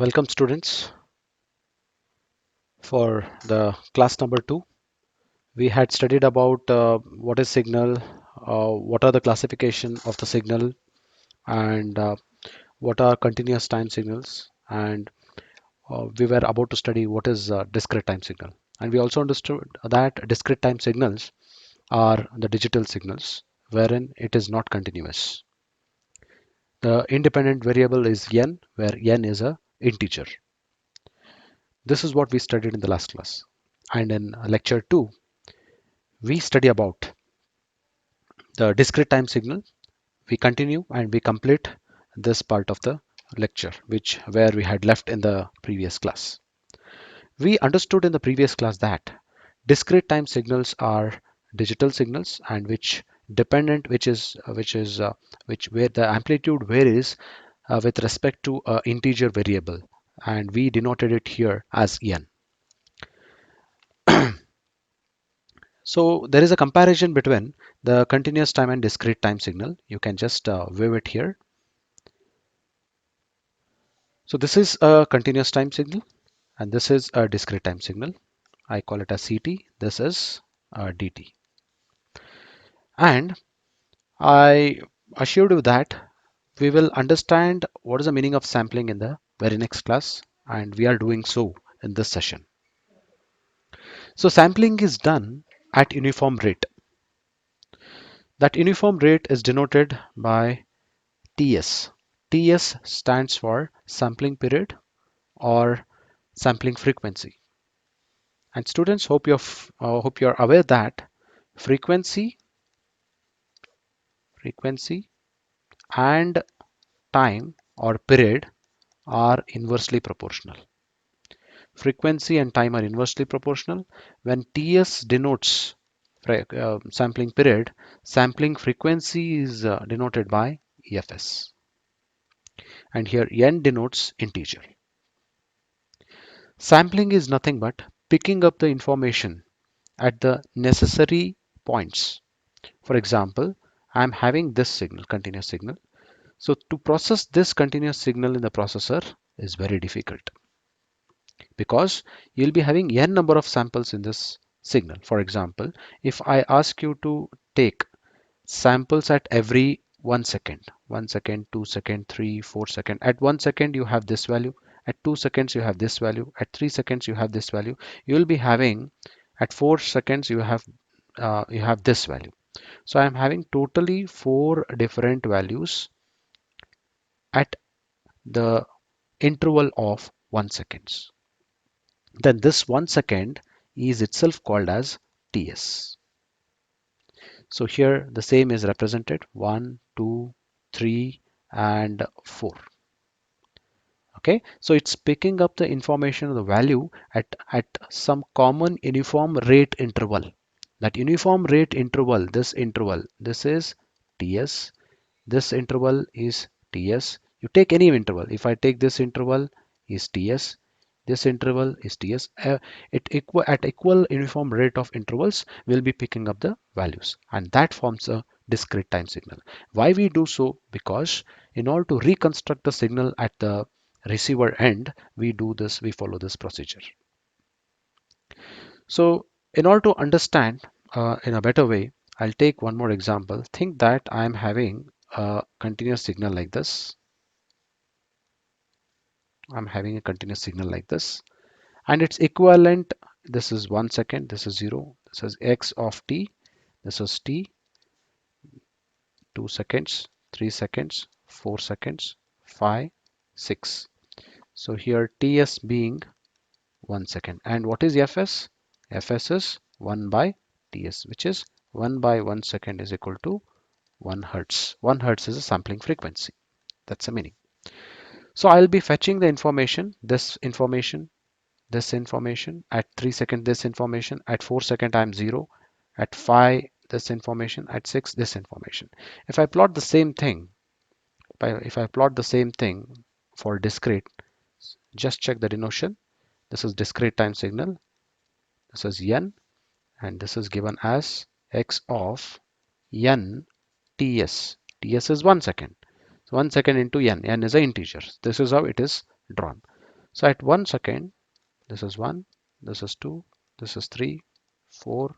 Welcome students for the class number 2. We had studied about what is signal, what are the classification of the signal, and what are continuous time signals, and we were about to study what is discrete time signal. And we also understood that discrete time signals are the digital signals wherein it is not continuous. The independent variable is n, where n is a integer. This is what we studied in the last class. And in lecture 2, we study about the discrete time signal. We continue and we complete this part of the lecture, which where we had left in the previous class. We understood in the previous class that discrete time signals are digital signals and which dependent, which where the amplitude varies with respect to a integer variable, and we denoted it here as n. So there is a comparison between the continuous time and discrete time signal. You can just view it here. So this is a continuous time signal and this is a discrete time signal. I call it a CT. This is a DT. And I assured you that we will understand what is the meaning of sampling in the very next class, and we are doing so in this session. So sampling is done at uniform rate. That uniform rate is denoted by TS. TS stands for sampling period or sampling frequency. And students, hope you're aware that frequency and time or period are inversely proportional. Frequency and time are inversely proportional. When TS denotes sampling period, sampling frequency is denoted by EFS. And here N denotes integer. Sampling is nothing but picking up the information at the necessary points. For example, I'm having this signal, continuous signal. So to process this continuous signal in the processor is very difficult because you'll be having n number of samples in this signal. For example, if I ask you to take samples at every 1 second, 1 second, 2 second, 3, 4 second. At 1 second, you have this value. At 2 seconds, you have this value. At 3 seconds, you have this value. You will be having at 4 seconds, you have this value. So I am having totally 4 different values at the interval of 1 second. Then this 1 second is itself called as TS. So here the same is represented 1, 2, 3, and 4. Okay, so it's picking up the information of the value at some common uniform rate interval. That uniform rate interval, this is TS. This interval is TS. You take any interval. If I take this interval is TS. This interval is TS. At equal uniform rate of intervals, we'll be picking up the values, and that forms a discrete time signal. Why we do so? Because in order to reconstruct the signal at the receiver end, we follow this procedure. So in order to understand in a better way, I'll take one more example. Think that I'm having a continuous signal like this. I'm having a continuous signal like this, and its equivalent, this is 1 second, this is 0, this is x of t, this is t, 2 seconds, 3 seconds, 4 seconds, 5, 6. So here ts being 1 second. And what is fs? Fs is 1 by ts, which is 1 by 1 second is equal to 1 hertz. 1 hertz is a sampling frequency. That's the meaning. So I'll be fetching the information, this information at 3 seconds, this information at 4 second, I'm 0, at 5 this information, at 6 this information. If I plot the same thing, for discrete, just check the denotation. This is discrete time signal, this is n, and this is given as x of n ts. Ts is 1 second. So 1 second into n is an integer. This is how it is drawn. So at 1 second, this is 1, this is 2, this is 3, 4,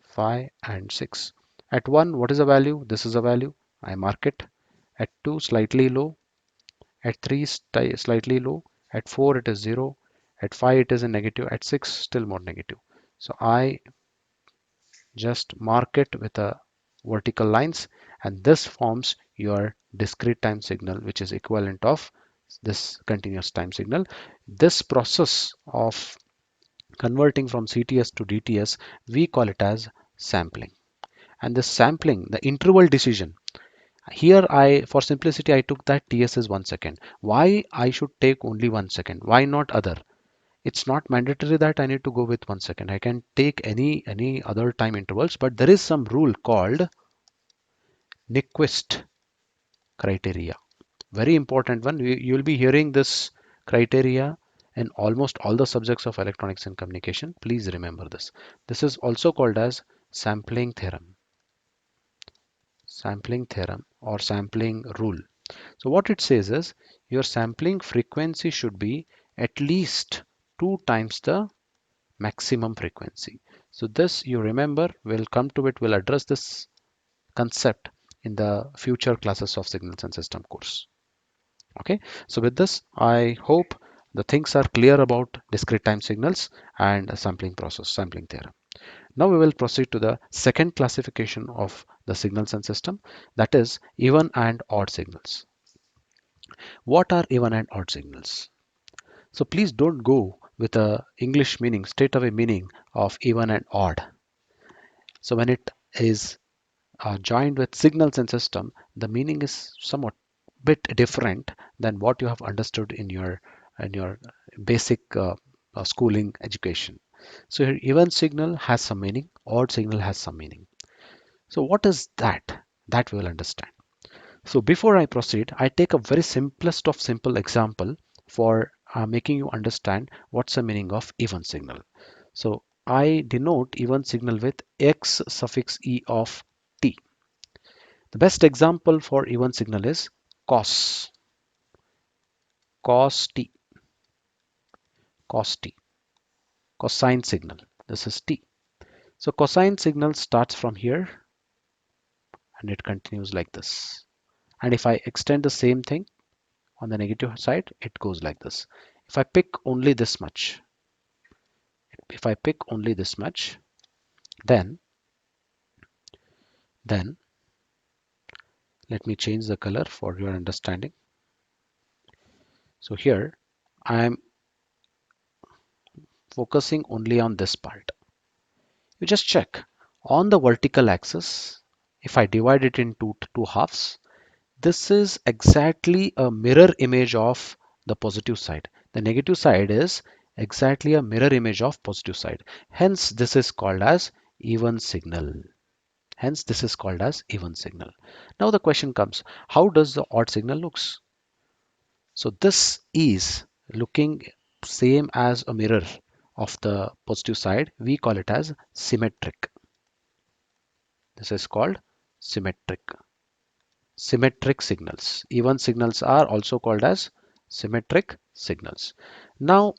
5, and 6. At 1, what is the value? This is a value. I mark it. At 2, slightly low. At 3, slightly low. At 4, it is 0. At 5, it is a negative. At 6, still more negative. So I just mark it with a vertical lines, and this forms your discrete time signal, which is equivalent of this continuous time signal. This process of converting from CTS to DTS, we call it as sampling. And this sampling, the interval decision, here I, for simplicity, I took that TS is 1 second. Why I should take only 1 second? Why not other? It's not mandatory that I need to go with 1 second. I can take any other time intervals, but there is some rule called Nyquist criteria. Very important one. You will be hearing this criteria in almost all the subjects of electronics and communication. Please remember this. This is also called as sampling theorem. Sampling theorem or sampling rule. So what it says is your sampling frequency should be at least 2 times the maximum frequency. So this you remember, we'll come to it, we'll address this concept in the future classes of signals and system course. Okay, so with this, I hope the things are clear about discrete time signals and sampling process, sampling theorem. Now we will proceed to the second classification of the signals and system, that is even and odd signals. What are even and odd signals? So please don't go with a English meaning, straight away meaning of even and odd. So when it is joined with signals and system, the meaning is somewhat bit different than what you have understood in your basic schooling education. So here even signal has some meaning, odd signal has some meaning. So what is that? That we will understand. So before I proceed, I take a very simplest of simple example for making you understand what's the meaning of even signal. So I denote even signal with x suffix e of t. The best example for even signal is cos, cos t, cos t, cosine signal. This is t. So cosine signal starts from here and it continues like this. And if I extend the same thing on the negative side, it goes like this. If I pick only this much, if I pick only this much, then let me change the color for your understanding. So here I am focusing only on this part. You just check on the vertical axis. If I divide it into two halves, this is exactly a mirror image of the positive side. The negative side is exactly a mirror image of positive side. Hence, this is called as even signal. Hence, this is called as even signal. Now the question comes, how does the odd signal looks? So this is looking same as a mirror of the positive side. We call it as symmetric. This is called symmetric. Symmetric signals. Even signals are also called as symmetric signals. Now,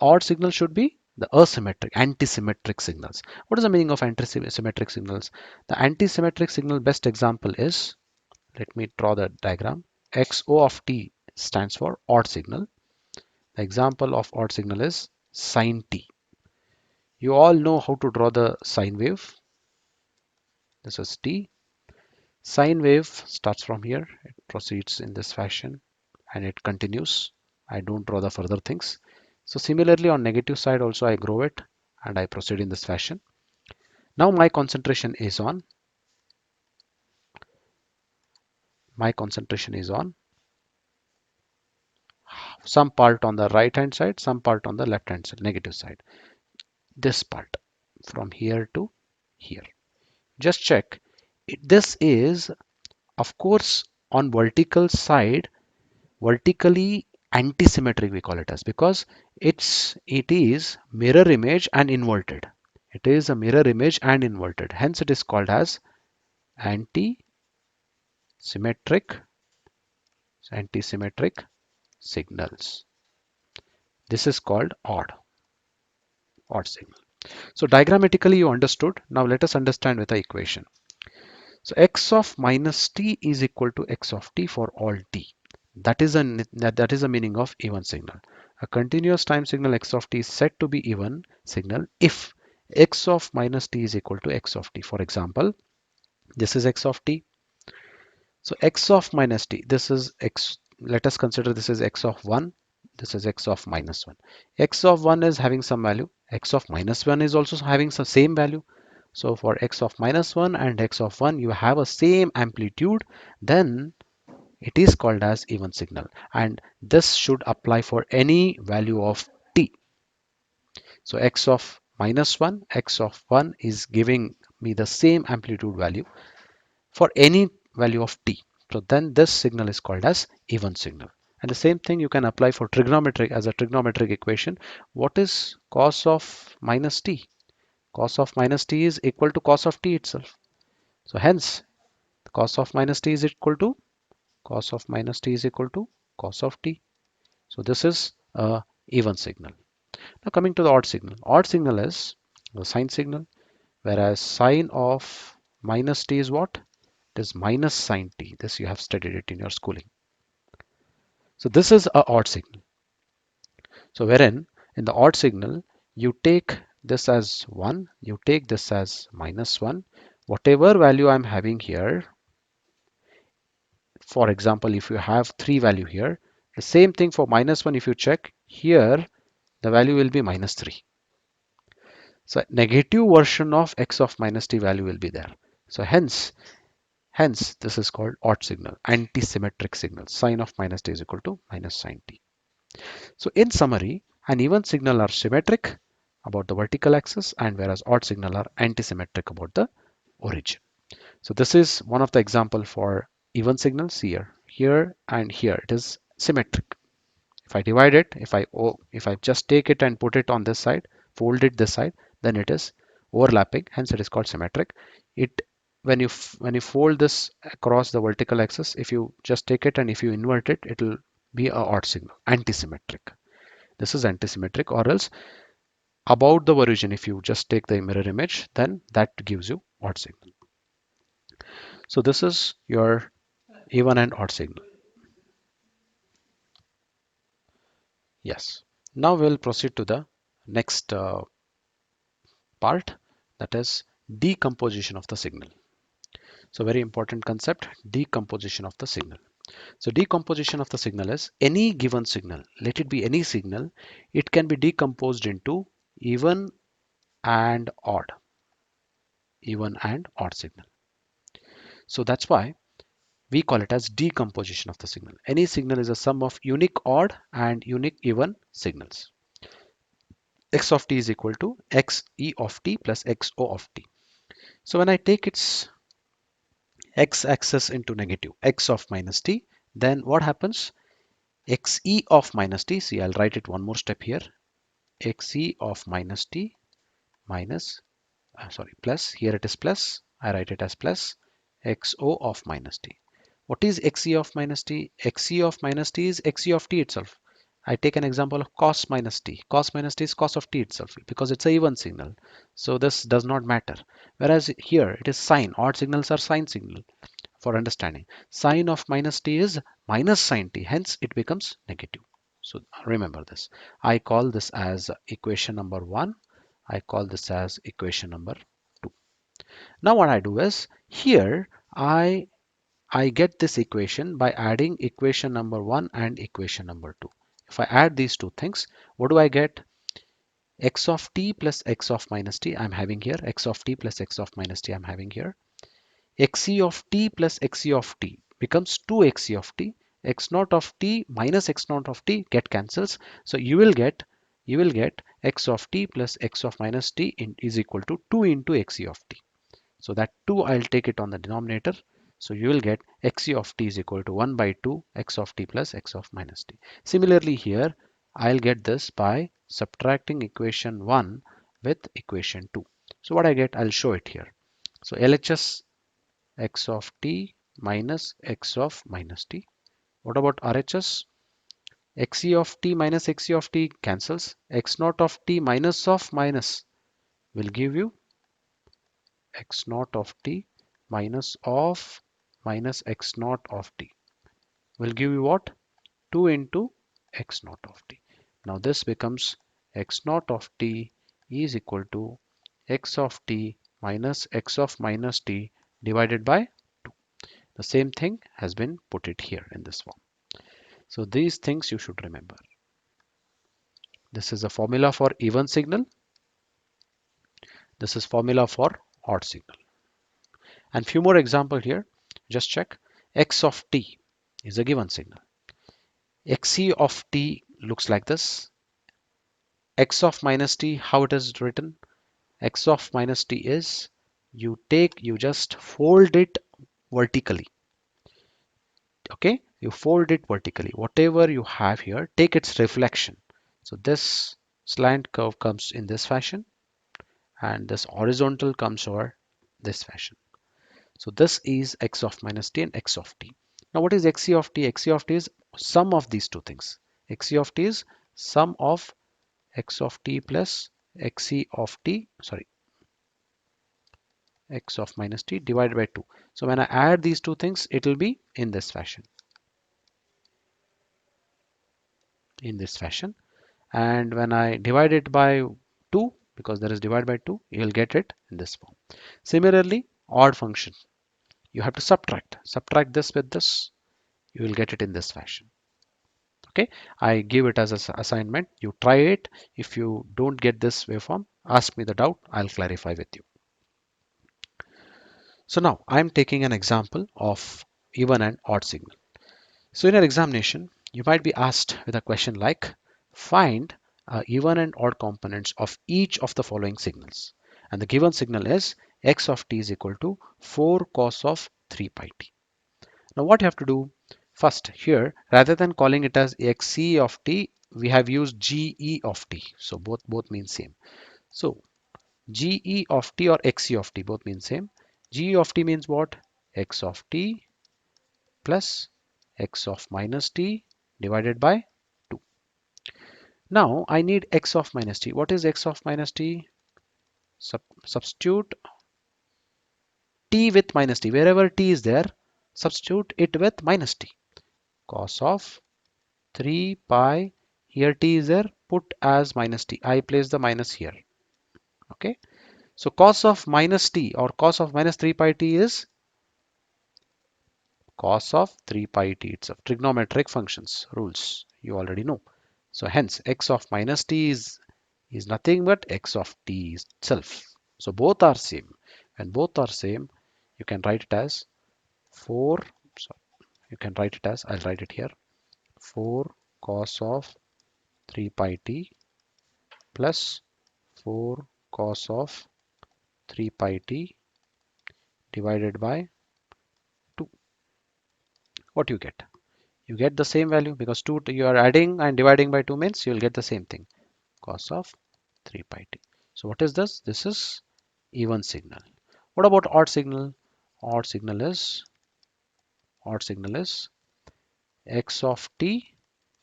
odd signal should be the asymmetric, anti-symmetric signals. What is the meaning of anti-symmetric signals? The anti-symmetric signal best example is, let me draw the diagram. XO of t stands for odd signal. The example of odd signal is sine t. You all know how to draw the sine wave. This is t. Sine wave starts from here, it proceeds in this fashion and it continues. I don't draw the further things. So similarly on negative side also I grow it and I proceed in this fashion. Now my concentration is on some part on the right hand side, some part on the left hand side, negative side. This part from here to here. Just check. This is of course on vertical side, vertically anti-symmetric we call it as, because it is mirror image and inverted. It is a mirror image and inverted. Hence it is called as anti-symmetric signals. This is called odd signal. So diagrammatically you understood. Now let us understand with the equation. So x of minus t is equal to x of t for all t. That is the meaning of even signal. A continuous time signal x of t is said to be even signal if x of minus t is equal to x of t. For example, this is x of t. So x of minus t, this is x. Let us consider this is x of 1. This is x of minus 1. X of 1 is having some value. X of minus 1 is also having some same value. So for x of minus 1 and x of 1, you have a same amplitude. Then it is called as even signal. And this should apply for any value of t. So x of minus 1, x of 1 is giving me the same amplitude value for any value of t. So then this signal is called as even signal. And the same thing you can apply for trigonometric as a trigonometric equation. What is cos of minus t? Cos of minus t is equal to cos of t itself. So hence cos of minus t is equal to cos of minus t is equal to cos of t. So this is a even signal. Now coming to the odd signal. Odd signal is the sine signal, whereas sine of minus t is what? It is minus sine t. This you have studied it in your schooling. So this is a odd signal. So wherein in the odd signal, you take this as 1, you take this as minus 1. Whatever value I'm having here, for example, if you have 3 value here, the same thing for minus 1, if you check here, the value will be minus 3. So negative version of x of minus t value will be there. So hence this is called odd signal, anti-symmetric signal. Sine of minus t is equal to minus sine t. So in summary, an even signal are symmetric about the vertical axis, and whereas odd signal are anti-symmetric about the origin. So this is one of the example for even signals here. Here and here it is symmetric. If I divide it, if I just take it and put it on this side, fold it this side, then it is overlapping. Hence it is called symmetric. It when you fold this across the vertical axis, if you just take it and if you invert it, it will be a odd signal, anti-symmetric. This is anti-symmetric, or else about the origin, if you just take the mirror image, then that gives you odd signal. So this is your even and odd signal. Yes. Now we'll proceed to the next part, that is decomposition of the signal. So very important concept, decomposition of the signal. So decomposition of the signal is any given signal, let it be any signal, it can be decomposed into even and odd, even and odd signal. So that's why we call it as decomposition of the signal. Any signal is a sum of unique odd and unique even signals. X of t is equal to x e of t plus x o of t. So when I take its x-axis into negative, x of minus t, then what happens? Xe of minus t, see I'll write it one more step here, xe of minus t minus, sorry, plus, here it is plus, I write it as plus, xo of minus t. What is xe of minus t? Xe of minus t is xe of t itself. I take an example of cos minus t. Cos minus t is cos of t itself because it's a even signal. So this does not matter. Whereas here it is sine. Odd signals are sine signal for understanding. Sine of minus t is minus sine t. Hence it becomes negative. So remember this. I call this as equation number 1. I call this as equation number 2. Now what I do is here I get this equation by adding equation number 1 and equation number 2. If I add these two things, what do I get? X of t plus x of minus t I'm having here. X of t plus x of minus t I'm having here. Xe of t plus xe of t becomes 2xe of t. X naught of t minus x naught of t get cancels. So you will get x of t plus x of minus t is equal to 2 into xe of t. So that 2 I'll take it on the denominator. So you will get xe of t is equal to 1 by 2 x of t plus x of minus t. Similarly here, I'll get this by subtracting equation 1 with equation 2. So what I get, I'll show it here. So LHS x of t minus x of minus t. What about RHS? xe of t minus xe of t cancels. X naught of t minus of minus will give you x naught of t minus of minus x naught of t will give you what? 2 into x naught of t. Now this becomes x naught of t is equal to x of t minus x of minus t divided by 2. The same thing has been put it here in this form. So these things you should remember. This is a formula for even signal. This is formula for odd signal. And few more example here. Just check. X of t is a given signal. Xe of t looks like this. X of minus t, how it is written? X of minus t is you just fold it vertically. Okay, you fold it vertically. Whatever you have here, take its reflection. So this slant curve comes in this fashion, and this horizontal comes over this fashion. So this is x of minus t and x of t. Now what is xe of t? Xe of t is sum of these two things. Xe of t is sum of x of t plus xe of t, sorry, x of minus t divided by 2. So when I add these two things, it will be in this fashion. In this fashion. And when I divide it by 2, because there is divide by 2, you will get it in this form. Similarly, odd function. You have to subtract this with this, you will get it in this fashion. Okay, I give it as an assignment. You try it. If you don't get this waveform, ask me the doubt. I'll clarify with you. So now I'm taking an example of even and odd signal. So in an examination, you might be asked with a question like, find even and odd components of each of the following signals. And the given signal is x of t is equal to 4 cos of 3 pi t. Now what you have to do first here, rather than calling it as xe of t, we have used ge of t. So both mean same. So ge of t or xe of t both mean same. Ge of t means what? X of t plus x of minus t divided by 2. Now I need x of minus t. What is x of minus t? Substitute t with minus t. Wherever t is there, substitute it with minus t. Cos of 3 pi, here t is there, put as minus t. I place the minus here. Okay. So cos of minus t or cos of minus 3 pi t is cos of 3 pi t itself. Trigonometric functions rules you already know. So hence x of minus t is nothing but x of t itself. So both are same. When both are same, you can write it as 4. So you can write it as, I'll write it here, 4 cos of 3 pi t plus 4 cos of 3 pi t divided by 2. What you get? You get the same value because 2 you are adding and dividing by 2 means you will get the same thing. Cos of 3 pi t. So what is this? This is even signal. What about odd signal? Odd signal is x of t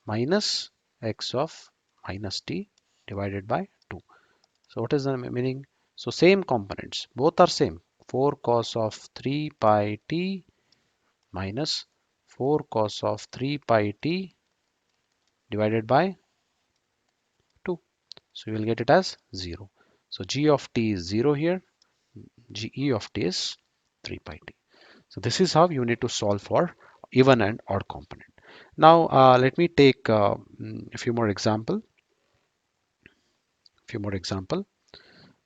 minus x of minus t divided by 2. So what is the meaning? So same components, both are same. 4 cos of 3 pi t minus 4 cos of 3 pi t divided by 2. So you will get it as 0. So g of t is 0 here. Ge of t is 3 pi t. So this is how you need to solve for even and odd component. Now let me take a few more example.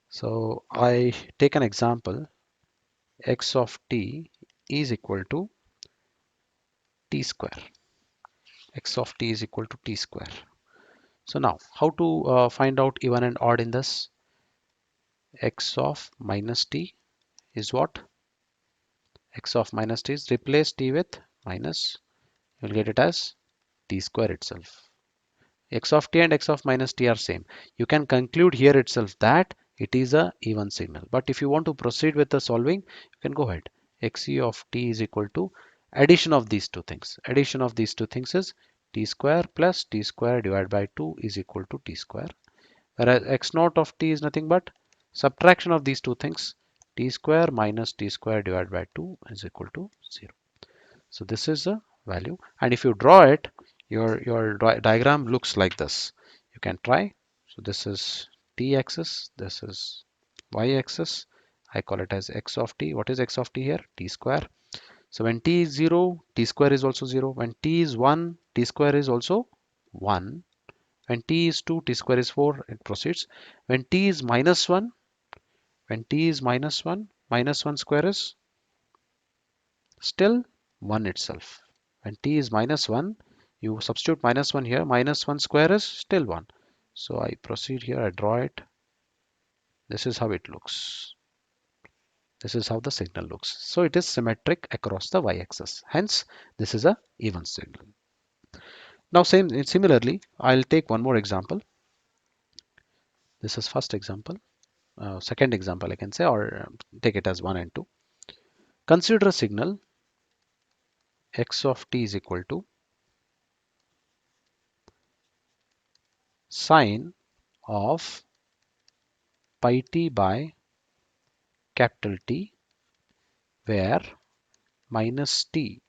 So I take an example. X of t is equal to t square. X of t is equal to t square. So now how to find out even and odd in this? X of minus t is what? X of minus t is, replace t with minus, you will get it as t square itself. X of t and x of minus t are same. You can conclude here itself that it is a even signal. But if you want to proceed with the solving, you can go ahead. Xe of t is equal to addition of these two things. Addition of these two things is t square plus t square divided by 2 is equal to t square, whereas x naught of t is nothing but subtraction of these two things, t square minus t square divided by 2 is equal to 0. So this is a value, and if you draw it, your diagram looks like this. You can try. So this is t axis, this is y axis. I call it as x of t. What is x of t here? T square. So when t is 0, t square is also 0. When t is 1, t square is also 1. When t is 2, t square is 4. It proceeds. When t is minus 1, when t is minus 1 square is still 1 itself. When t is minus 1, you substitute minus 1 here. Minus 1 square is still 1. So I proceed here, I draw it. This is how it looks. This is how the signal looks. So it is symmetric across the y-axis. Hence, this is a even signal. Now, similarly, I'll take one more example. This is first example. Second example, I can say, or take it as 1 and 2. Consider a signal x of t is equal to sine of pi t by capital T, where minus t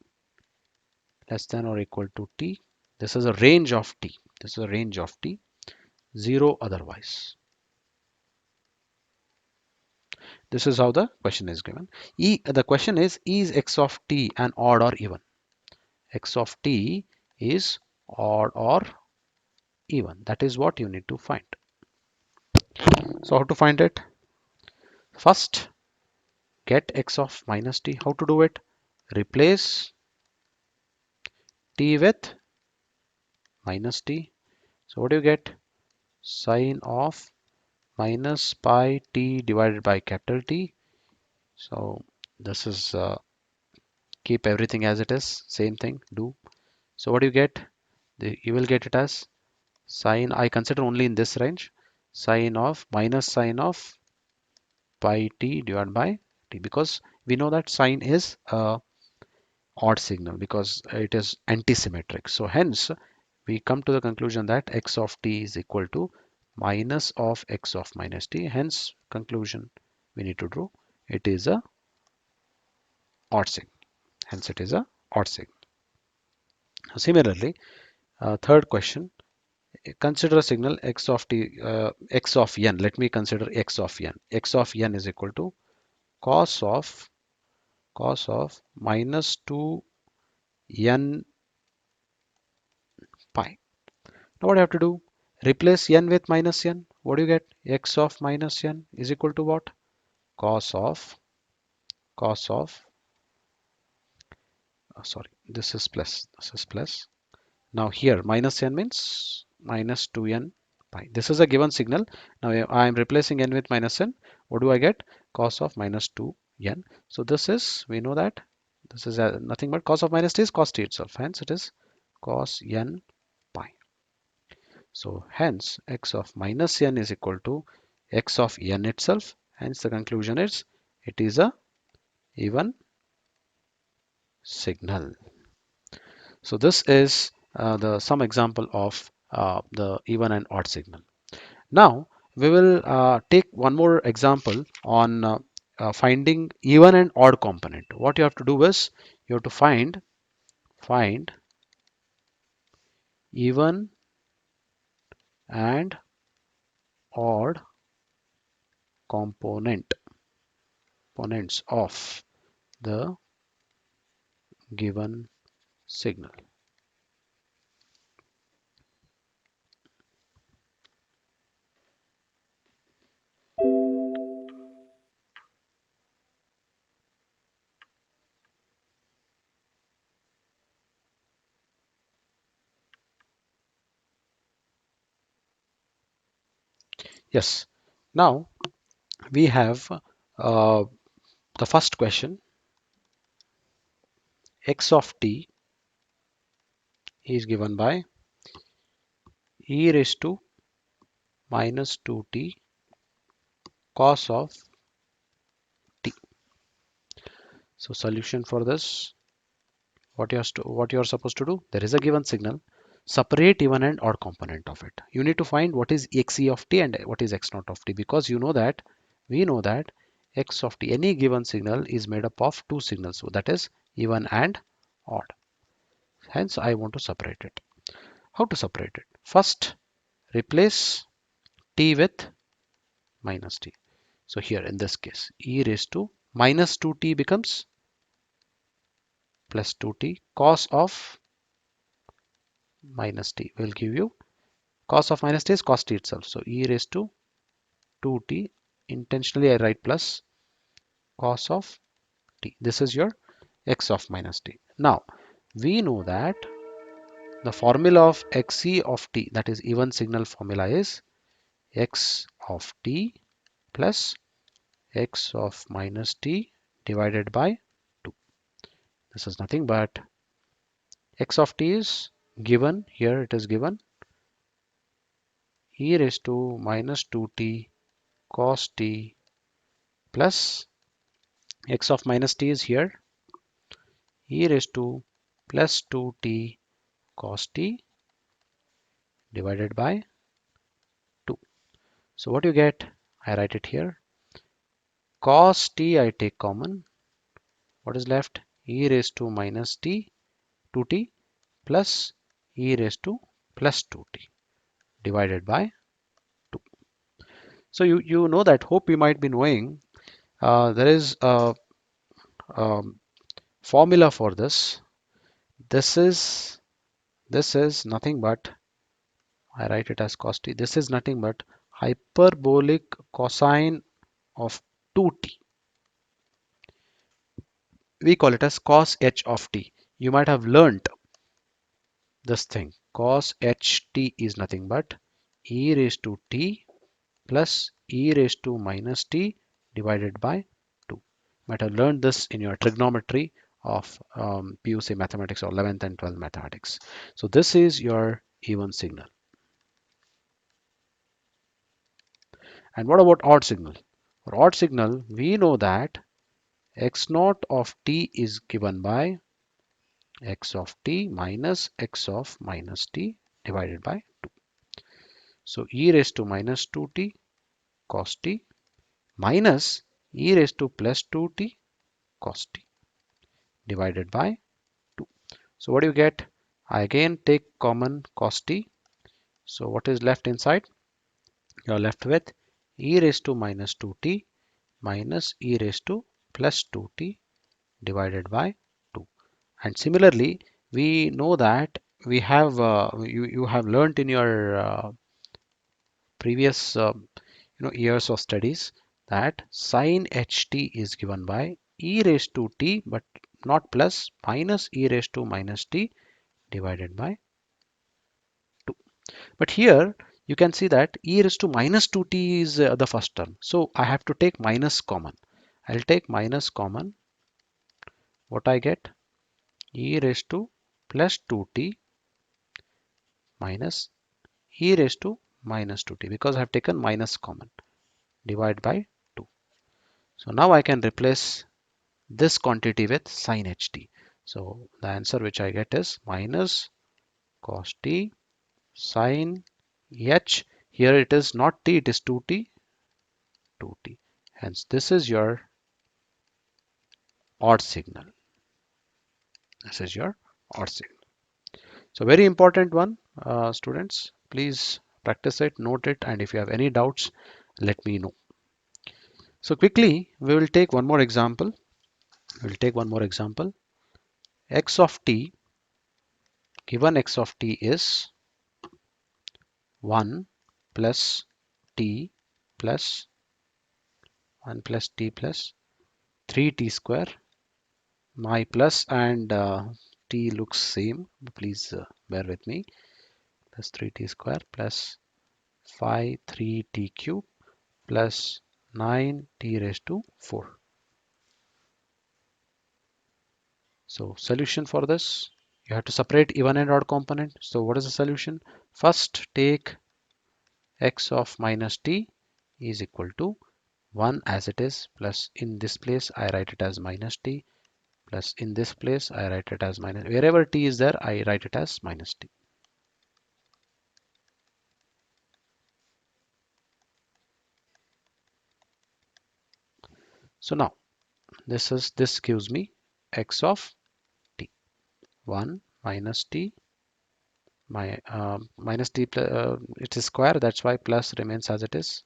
less than or equal to t. This is a range of t. This is a range of t, 0 otherwise. This is how the question is given. The question is x of t an odd or even? X of t is odd or even. That is what you need to find. So how to find it? First, get x of minus t. How to do it? Replace t with minus t. So what do you get? Sine of minus pi t divided by capital T. So this is keep everything as it is. Same thing, do. So what do you get? You will get it as sine. I consider only in this range. Sine of minus sine of pi t divided by t, because we know that sine is a odd signal because it is anti-symmetric. So hence we come to the conclusion that x of t is equal to minus of x of minus t. Hence conclusion we need to draw. It is a odd signal. Hence it is a odd signal. Similarly, third question. Consider a signal x of t, x of n. Let me consider x of n. X of n is equal to cos of minus 2 n pi. Now what I have to do? Replace n with minus n. What do you get? X of minus n is equal to what? Cos of sorry, this is plus. This is plus. Now here minus n means minus 2n pi. This is a given signal. Now I am replacing n with minus n. What do I get? Cos of minus 2n. So this is, we know that this is nothing but cos of minus t is cos t itself. Hence it is cos n pi. So hence x of minus n is equal to x of n itself. Hence the conclusion is it is a even signal. So this is the some example of the even and odd signal. Now we will take one more example on finding even and odd component. What you have to do is you have to find even and odd components of the given signal. Yes. Now we have the first question. X of t is given by e raised to minus 2t cos of t. So solution for this, what you are supposed to do? There is a given signal. separate even and odd component of it. You need to find what is xe of t and what is x naught of t, because we know that x of t, any given signal, is made up of two signals, so that is even and odd. Hence I want to separate it. How to separate it? First, replace t with minus t. So here in this case, e raised to minus 2t becomes plus 2t. Cos of minus t will give you, cos of minus t is cos t itself. So e raised to 2t. Intentionally I write plus cos of t. This is your x of minus t. Now we know that the formula of xe of t, that is even signal formula, is x of t plus x of minus t divided by 2. This is nothing but x of t is given here, it is given e raised to minus 2t cos t plus x of minus t is here e raised to plus 2t cos t divided by 2. So what you get? I write it here. Cos t I take common. What is left? E raised to minus t 2t plus e raised to plus 2t divided by 2. So you know that, hope you might be knowing, there is a, um formula for this. This is nothing but, I write it as cos t. This is nothing but hyperbolic cosine of 2t. We call it as cos h of t. You might have learnt this thing. Cos ht is nothing but e raised to t plus e raised to minus t divided by 2. You might have learned this in your trigonometry of PUC mathematics or 11th and 12th mathematics. So this is your even signal. And what about odd signal? For odd signal, we know that x naught of t is given by x of t minus x of minus t divided by 2. So e raised to minus 2t cos t minus e raised to plus 2t cos t divided by 2. So what do you get? I again take common cos t. So what is left inside? You are left with e raised to minus 2t minus e raised to plus 2t divided by 2. And similarly, we know that we have you have learnt in your previous years of studies that sin ht is given by e raised to t, but not plus, minus e raised to minus t divided by 2. But here you can see that e raised to minus 2t is the first term, so I have to take minus common. I'll take minus common. What I get? E raised to plus 2t minus e raised to minus 2t, because I have taken minus common, divide by 2. So now I can replace this quantity with sin ht. So the answer which I get is minus cos t sin h. Here it is not t, it is 2t, 2t. Hence this is your odd signal. This is your odd signal. So very important one, students. Please practice it, note it, and if you have any doubts, let me know. So quickly, we will take one more example. We'll take one more example. X of t, given x of t is 1 plus t plus 1 plus t plus 3t square. My plus and t looks same. Please bear with me. Plus 3t square plus 5 3t cube plus 9t raised to 4. So solution for this, you have to separate even and odd component. So what is the solution? First take x of minus t is equal to 1 as it is, plus in this place I write it as minus t, plus in this place I write it as minus, wherever t is there I write it as minus t. So now this gives me x of t. 1 minus t, minus t, it is square, that's why plus remains as it is,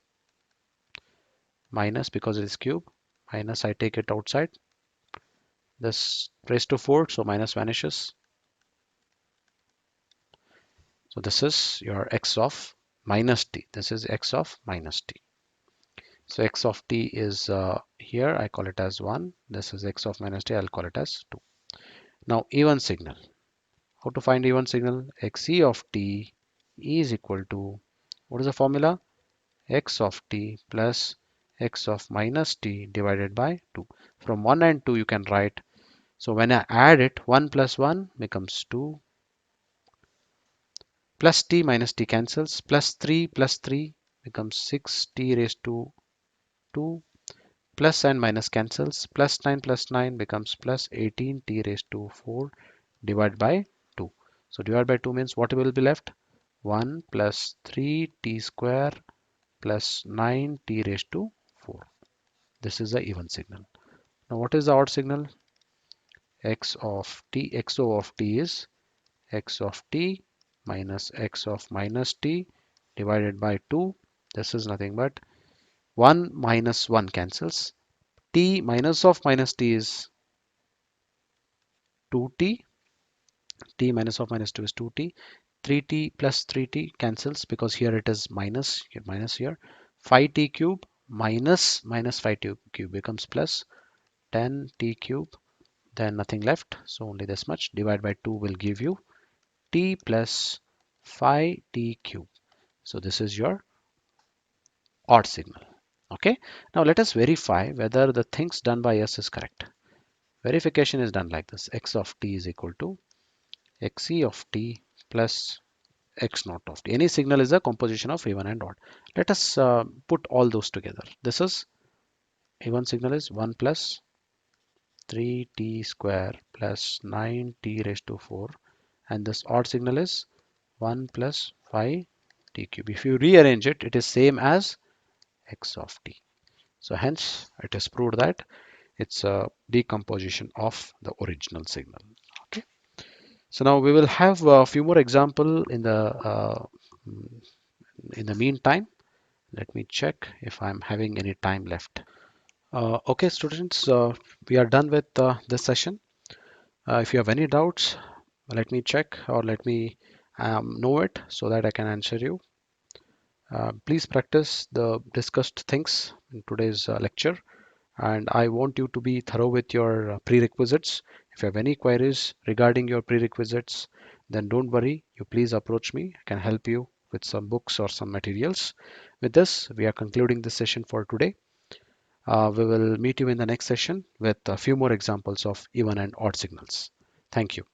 minus because it is cube, minus I take it outside, this raised to 4, so minus vanishes. So this is your x of minus t. This is x of minus t. So x of t is here, I call it as 1. This is x of minus t, I'll call it as 2. Now even signal. How to find even signal? Xe of t is equal to, what is the formula? X of t plus x of minus t divided by 2. From 1 and 2 you can write. So when I add it, 1 plus 1 becomes 2. Plus t minus t cancels. Plus 3 becomes 6t raised to 2. Plus and minus cancels. Plus 9 becomes plus 18t raised to 4 divided by 2. So divided by 2 means what will be left? 1 plus 3t square plus 9t raised to 4. This is the even signal. Now what is the odd signal? X of t, xo of t is x of t minus x of minus t divided by 2. This is nothing but 1 minus 1 cancels. T minus of minus t is 2t. T minus of minus 2 is 2t. 3t plus 3t cancels because here it is minus, minus here. 5t cube minus 5t cube becomes plus 10t cube. Then nothing left. So only this much. Divide by 2 will give you t plus 5t cube. So this is your odd signal. Okay. Now let us verify whether the things done by us is correct. Verification is done like this. X of t is equal to xe of t plus x naught of t. Any signal is a composition of even and odd. Let us put all those together. This is even signal is 1 plus 3t square plus 9t raised to 4, and this odd signal is 1 plus 5t cube. If you rearrange it, it is same as x of t. So hence it is proved that it's a decomposition of the original signal. Okay. So now we will have a few more example in the meantime. Let me check if I'm having any time left. Okay, students, we are done with this session. If you have any doubts, let me check or let me know it so that I can answer you. Please practice the discussed things in today's lecture, and I want you to be thorough with your prerequisites. If you have any queries regarding your prerequisites, then don't worry, you please approach me. I can help you with some books or some materials. With this, we are concluding this session for today. We will meet you in the next session with a few more examples of even and odd signals. Thank you.